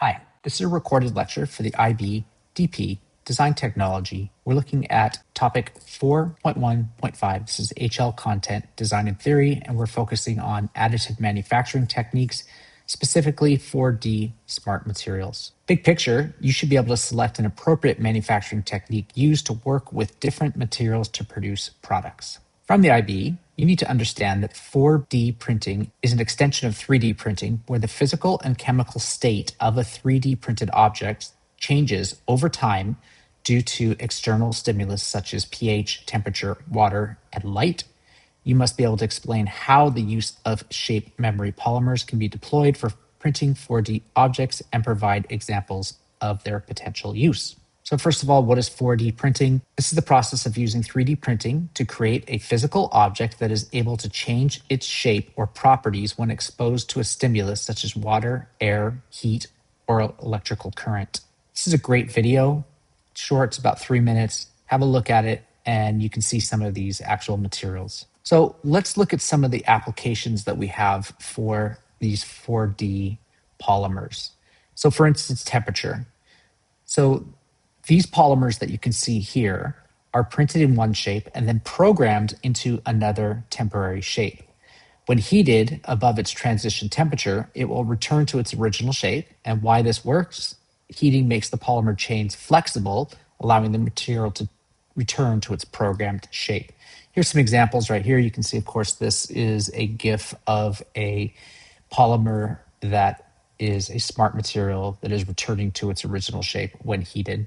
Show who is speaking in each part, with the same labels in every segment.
Speaker 1: Hi, this is a recorded lecture for the IB DP Design Technology. We're looking at Topic 4.1.5. This is HL content, design and theory, and we're focusing on additive manufacturing techniques, specifically 4D smart materials. Big picture, you should be able to select an appropriate manufacturing technique used to work with different materials to produce products. From the IB, you need to understand that 4D printing is an extension of 3D printing where the physical and chemical state of a 3D printed object changes over time due to external stimulus such as pH, temperature, water, and light. You must be able to explain how the use of shape memory polymers can be deployed for printing 4D objects and provide examples of their potential use. So first of all, what is 4D printing? This is the process of using 3D printing to create a physical object that is able to change its shape or properties when exposed to a stimulus such as water, air, heat, or electrical current. This is a great video. It's short, it's about 3 minutes. Have a look at it and you can see some of these actual materials. So let's look at some of the applications that we have for these 4D polymers. So for instance, temperature. So these polymers that you can see here are printed in one shape and then programmed into another temporary shape. When heated above its transition temperature, it will return to its original shape. And why this works? Heating makes the polymer chains flexible, allowing the material to return to its programmed shape. Here's some examples right here. You can see, of course, this is a GIF of a polymer that is a smart material that is returning to its original shape when heated.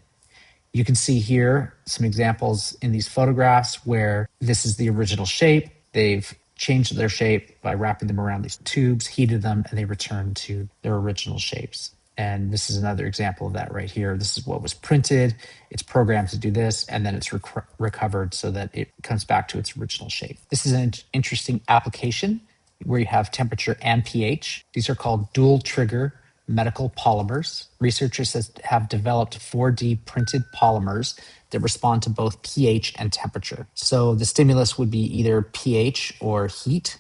Speaker 1: You can see here some examples in these photographs where this is the original shape. They've changed their shape by wrapping them around these tubes, heated them, and they return to their original shapes. And this is another example of that right here. This is what was printed. It's programmed to do this, and then it's recovered so that it comes back to its original shape. This is an interesting application where you have temperature and pH. These are called dual trigger medical polymers. Researchers have developed 4D printed polymers that respond to both pH and temperature. So the stimulus would be either pH or heat.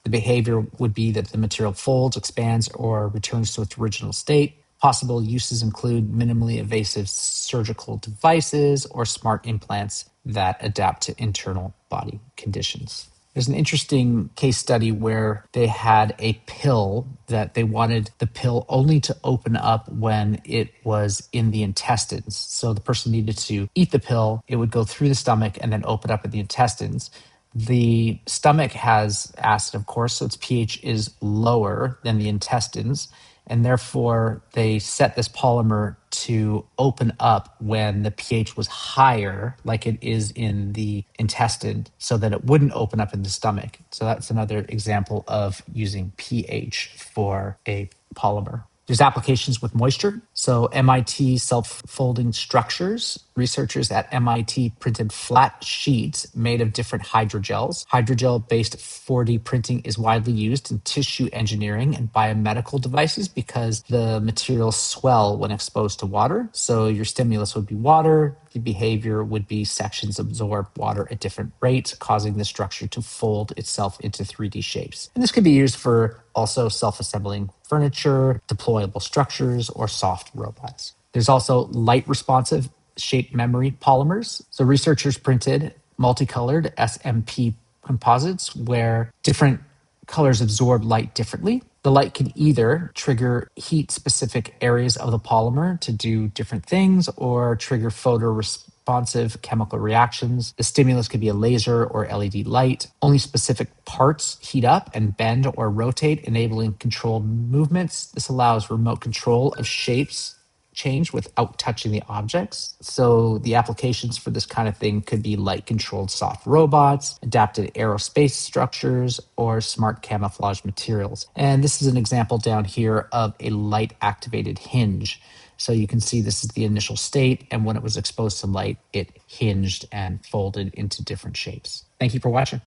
Speaker 1: The behavior would be that the material folds, expands, or returns to its original state. Possible uses include minimally invasive surgical devices or smart implants that adapt to internal body conditions. There's an interesting case study where they had a pill that they wanted the pill only to open up when it was in the intestines. So the person needed to eat the pill, it would go through the stomach and then open up in the intestines. The stomach has acid, of course, so its pH is lower than the intestines, and therefore they set this polymer to open up when the pH was higher, like it is in the intestine, so that it wouldn't open up in the stomach. So that's another example of using pH for a polymer. There's applications with moisture. So MIT self-folding structures. Researchers at MIT printed flat sheets made of different hydrogels. Hydrogel-based 4D printing is widely used in tissue engineering and biomedical devices because the materials swell when exposed to water. So your stimulus would be water. The behavior would be sections absorb water at different rates, causing the structure to fold itself into 3D shapes. And this can be used for also self-assembling furniture, deployable structures, or soft robots. There's also light-responsive shape memory polymers. So researchers printed multicolored SMP composites where different colors absorb light differently. The light can either trigger heat-specific areas of the polymer to do different things or trigger photoresponsive chemical reactions. The stimulus could be a laser or LED light. Only specific parts heat up and bend or rotate, enabling controlled movements. This allows remote control of shapes change without touching the objects. So the applications for this kind of thing could be light-controlled soft robots, adapted aerospace structures, or smart camouflage materials. And this is an example down here of a light-activated hinge. So you can see this is the initial state, and when it was exposed to light, it hinged and folded into different shapes. Thank you for watching.